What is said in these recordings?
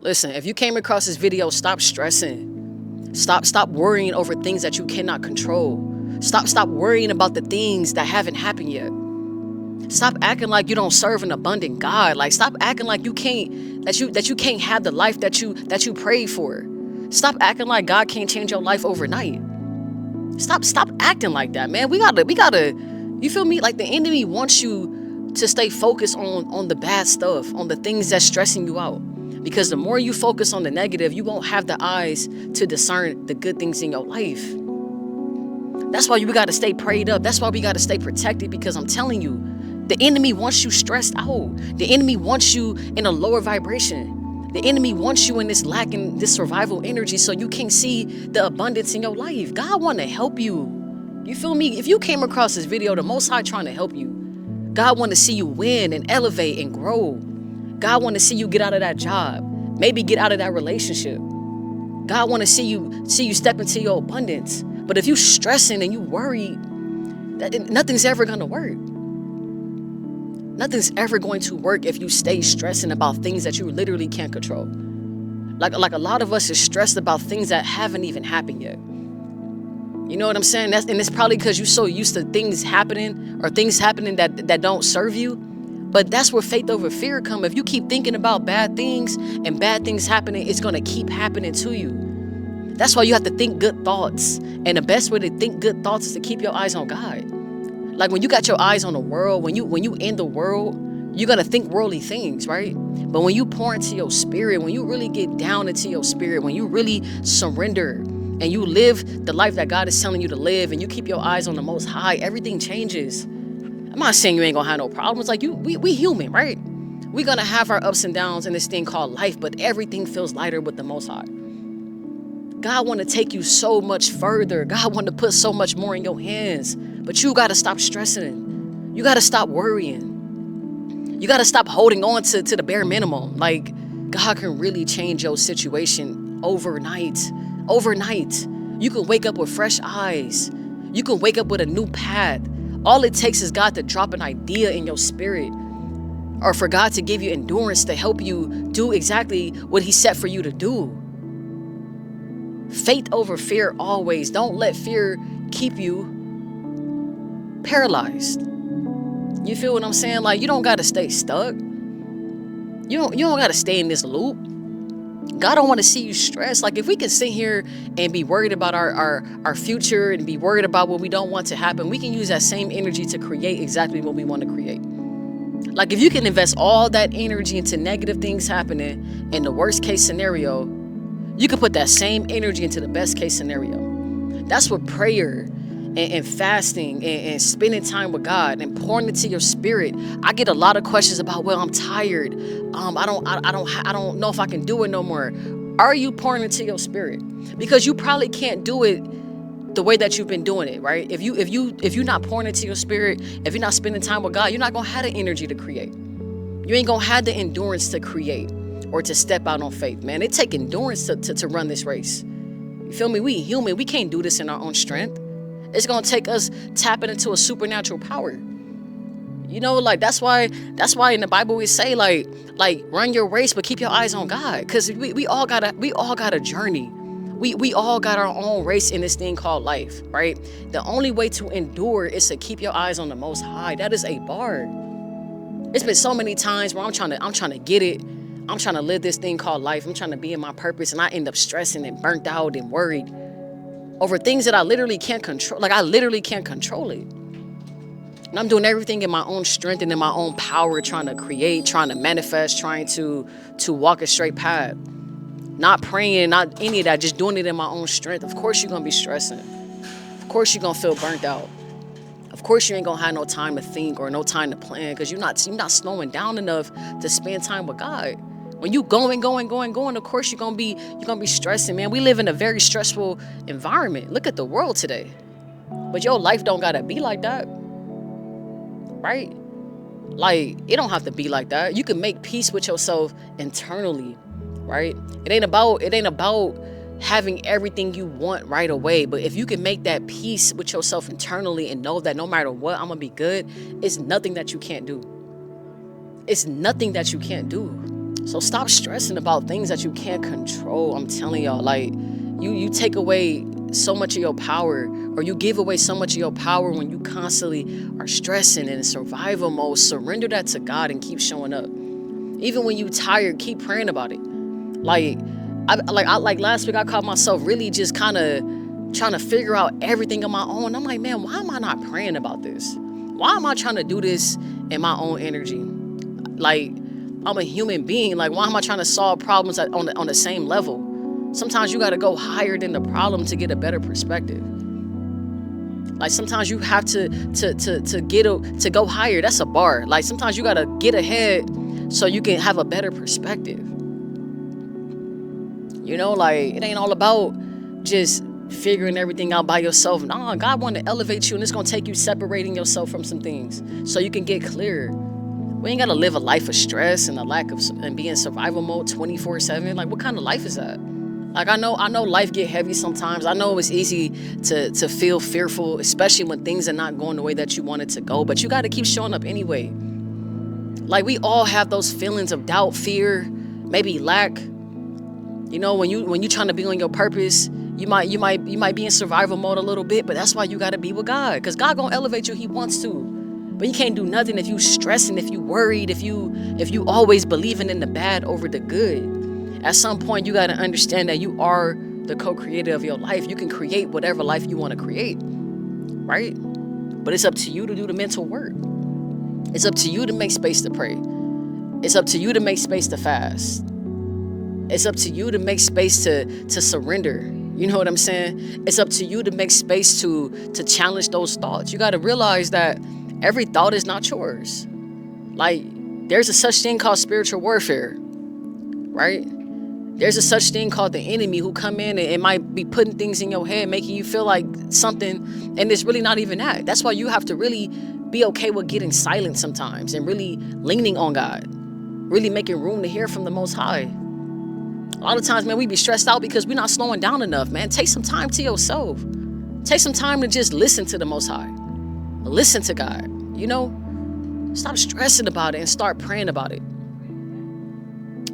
Listen, if you came across this video, stop stressing. Stop worrying over things that you cannot control. Stop worrying about the things that haven't happened yet. Stop acting like you don't serve an abundant God. Like, stop acting like you can't that you can't have the life that you prayed for. Stop acting like God can't change your life overnight. Stop acting like that, man. We gotta you feel me? Like, the enemy wants you to stay focused on the bad stuff, on the things that's stressing you out. Because the more you focus on the negative, you won't have the eyes to discern the good things in your life. That's why we gotta stay prayed up. That's why we gotta stay protected, because I'm telling you, the enemy wants you stressed out. The enemy wants you in a lower vibration. The enemy wants you in this lacking, this survival energy, so you can't see the abundance in your life. God want to help you. You feel me? If you came across this video, the Most High trying to help you. God want to see you win and elevate and grow. God want to see you get out of that job. Maybe get out of that relationship. God want to see you step into your abundance. But if you stressing and you worried, nothing's ever going to work. Nothing's ever going to work if you stay stressing about things that you literally can't control. Like a lot of us is stressed about things that haven't even happened yet. You know what I'm saying? And it's probably because you're so used to things happening, or things happening that don't serve you. But that's where faith over fear come. If you keep thinking about bad things and bad things happening, it's going to keep happening to you. That's why you have to think good thoughts. And the best way to think good thoughts is to keep your eyes on God. Like, when you got your eyes on the world, when you in the world, you're going to think worldly things, right? But when you pour into your spirit, when you really get down into your spirit, when you really surrender and you live the life that God is telling you to live, and you keep your eyes on the Most High, everything changes. I'm not saying you ain't going to have no problems. Like, we human, right? We're going to have our ups and downs in this thing called life, but everything feels lighter with the Most High. God want to take you so much further. God want to put so much more in your hands. But you got to stop stressing. You got to stop worrying. You got to stop holding on to the bare minimum. Like, God can really change your situation overnight. Overnight. You can wake up with fresh eyes. You can wake up with a new path. All it takes is God to drop an idea in your spirit, or for God to give you endurance to help you do exactly what He set for you to do. Faith over fear always. Don't let fear keep you paralyzed. You feel what I'm saying? Like, you don't got to stay stuck. You don't got to stay in this loop. God don't want to see you stressed. Like, if we can sit here and be worried about our future and be worried about what we don't want to happen, we can use that same energy to create exactly what we want to create. Like, if you can invest all that energy into negative things happening in the worst case scenario, you can put that same energy into the best case scenario. That's what prayer and fasting and spending time with God and pouring into your spirit. I get a lot of questions about, well, I'm tired. I don't know if I can do it no more. Are you pouring into your spirit? Because you probably can't do it the way that you've been doing it, right? If you're not pouring into your spirit, if you're not spending time with God, you're not gonna have the energy to create. You ain't gonna have the endurance to create or to step out on faith, man. It take endurance to run this race. You feel me? We human. We can't do this in our own strength. It's gonna take us tapping into a supernatural power. You know, like, that's why in the Bible we say like run your race, but keep your eyes on God, because we all got a journey. We all got our own race in this thing called life, right? The only way to endure is to keep your eyes on the Most High. That is a bar. It's been so many times where I'm trying to get it. I'm trying to live this thing called life. I'm trying to be in my purpose, and I end up stressing and burnt out and worried over things that I literally can't control. Like, I literally can't control it. And I'm doing everything in my own strength and in my own power, trying to create, trying to manifest, trying to walk a straight path. Not praying, not any of that, just doing it in my own strength. Of course you're going to be stressing. Of course you're going to feel burnt out. Of course you ain't going to have no time to think or no time to plan, because you're not slowing down enough to spend time with God. When you going, of course you're gonna be stressing, man. We live in a very stressful environment. Look at the world today. But your life don't gotta be like that. Right? Like, it don't have to be like that. You can make peace with yourself internally, right? It ain't about having everything you want right away. But if you can make that peace with yourself internally and know that no matter what, I'm gonna be good, it's nothing that you can't do. It's nothing that you can't do. So stop stressing about things that you can't control. I'm telling y'all, like, you take away so much of your power, or you give away so much of your power when you constantly are stressing and in survival mode. Surrender that to God and keep showing up. Even when you tired, keep praying about it. Like, like last week, I caught myself really just kind of trying to figure out everything on my own. I'm like, man, why am I not praying about this? Why am I trying to do this in my own energy? Like, I'm a human being. Like, why am I trying to solve problems on the same level? Sometimes you got to go higher than the problem to get a better perspective. Like, sometimes you have to go higher. That's a bar. Like, sometimes you got to get ahead so you can have a better perspective. You know, like, it ain't all about just figuring everything out by yourself. Nah, God want to elevate you, and it's going to take you separating yourself from some things so you can get clearer. We ain't got to live a life of stress and and be in survival mode 24/7. Like, what kind of life is that? Like, I know life get heavy sometimes. I know it's easy to feel fearful, especially when things are not going the way that you want it to go. But you got to keep showing up anyway. Like, we all have those feelings of doubt, fear, maybe lack. You know, when you trying to be on your purpose, you might be in survival mode a little bit, but that's why you got to be with God, because God gonna elevate you. He wants to, but you can't do nothing if you stressing, if you worried, if you always believing in the bad over the good. At some point, you got to understand that you are the co-creator of your life. You can create whatever life you want to create, right? But it's up to you to do the mental work. It's up to you to make space to pray. It's up to you to make space to fast. It's up to you to make space to surrender. You know what I'm saying? It's up to you to make space to challenge those thoughts. You got to realize that every thought is not yours. Like, there's a such thing called spiritual warfare, right? There's a such thing called the enemy who come in and it might be putting things in your head, making you feel like something, and it's really not even that. That's why you have to really be okay with getting silent sometimes and really leaning on God, really making room to hear from the Most High. A lot of times, man, we be stressed out because we're not slowing down enough, man. Take some time to yourself. Take some time to just listen to the Most High. Listen to God, you know? Stop stressing about it and start praying about it.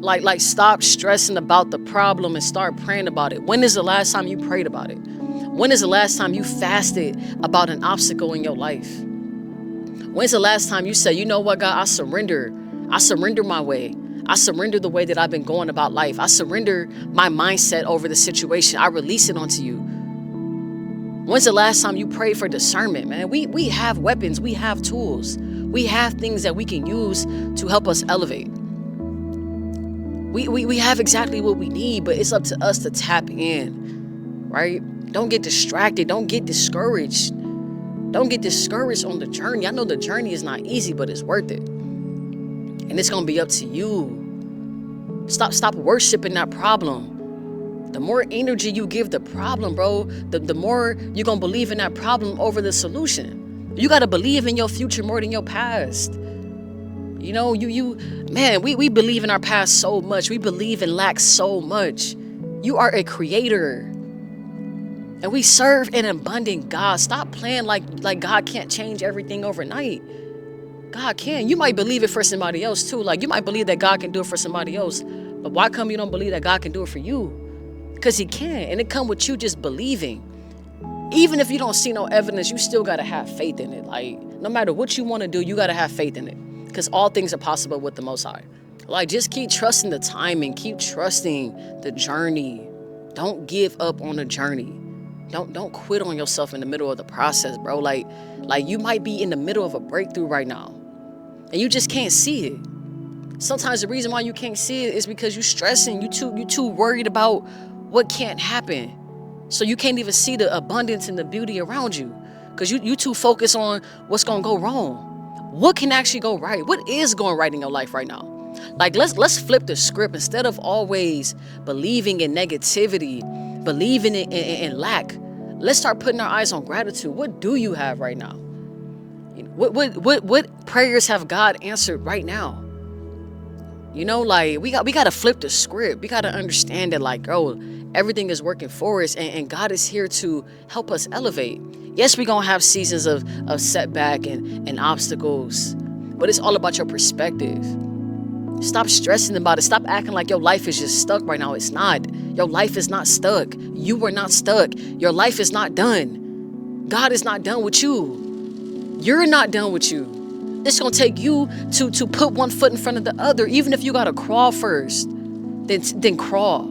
Like stop stressing about the problem and start praying about it. When is the last time you prayed about it? When is the last time you fasted about an obstacle in your life? When's the last time you said, you know what, God, I surrender my way. I surrender the way that I've been going about life. I surrender my mindset over the situation. I release it onto you. When's the last time you prayed for discernment, man? We have weapons. We have tools. We have things that we can use to help us elevate. We have exactly what we need, but it's up to us to tap in, right? Don't get distracted. Don't get discouraged. Don't get discouraged on the journey. I know the journey is not easy, but it's worth it. And it's going to be up to you. Stop worshiping that problem. The more energy you give the problem, bro, the more you're going to believe in that problem over the solution. You got to believe in your future more than your past. You know, man, we believe in our past so much. We believe in lack so much. You are a creator. And we serve an abundant God. Stop playing like God can't change everything overnight. God can. You might believe it for somebody else too. Like, you might believe that God can do it for somebody else. But why come you don't believe that God can do it for you? Because he can. And it come with you just believing. Even if you don't see no evidence, you still got to have faith in it. Like, no matter what you want to do, you got to have faith in it. Because all things are possible with the Most High. Like, just keep trusting the timing. Keep trusting the journey. Don't give up on the journey. Don't quit on yourself in the middle of the process, bro. Like you might be in the middle of a breakthrough right now. And you just can't see it. Sometimes the reason why you can't see it is because you're stressing. You too worried about what can't happen. So you can't even see the abundance and the beauty around you. Because you too focused on what's going to go wrong. What can actually go right? What is going right in your life right now? Like, let's flip the script. Instead of always believing in negativity, believing in lack, let's start putting our eyes on gratitude. What do you have right now? What prayers have God answered right now? You know, like, we got to flip the script. We got to understand that, like, oh, everything is working for us, and God is here to help us elevate. Yes, we're going to have seasons of setback and obstacles, but it's all about your perspective. Stop stressing about it. Stop acting like your life is just stuck right now. It's not. Your life is not stuck. You were not stuck. Your life is not done. God is not done with you. You're not done with you. It's gonna take you to put one foot in front of the other, even if you gotta crawl first. Then crawl.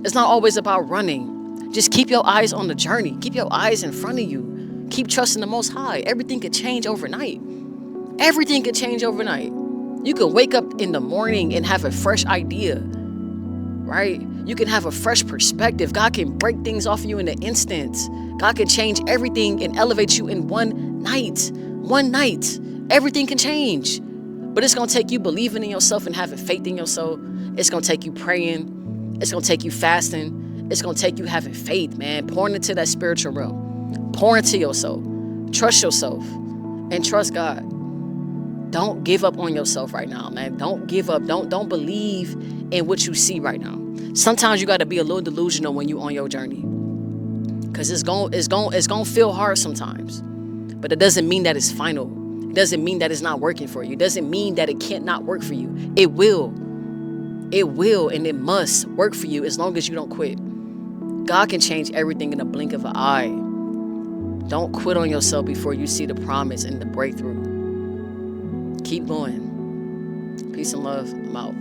It's not always about running. Just keep your eyes on the journey. Keep your eyes in front of you. Keep trusting the Most High. Everything could change overnight. Everything could change overnight. You can wake up in the morning and have a fresh idea, right? You can have a fresh perspective. God can break things off you in an instant. God can change everything and elevate you in one night. One night. Everything can change. But it's going to take you believing in yourself and having faith in yourself. It's going to take you praying. It's going to take you fasting. It's going to take you having faith, man. Pouring into that spiritual realm. Pour into yourself. Trust yourself. And trust God. Don't give up on yourself right now, man. Don't give up. Don't believe in what you see right now. Sometimes you got to be a little delusional when you're on your journey. Because it's going to feel hard sometimes. But it doesn't mean that it's final. It doesn't mean that it's not working for you. It doesn't mean that it can't not work for you. It will. It will and it must work for you as long as you don't quit. God can change everything in a blink of an eye. Don't quit on yourself before you see the promise and the breakthrough. Keep going. Peace and love. I'm out.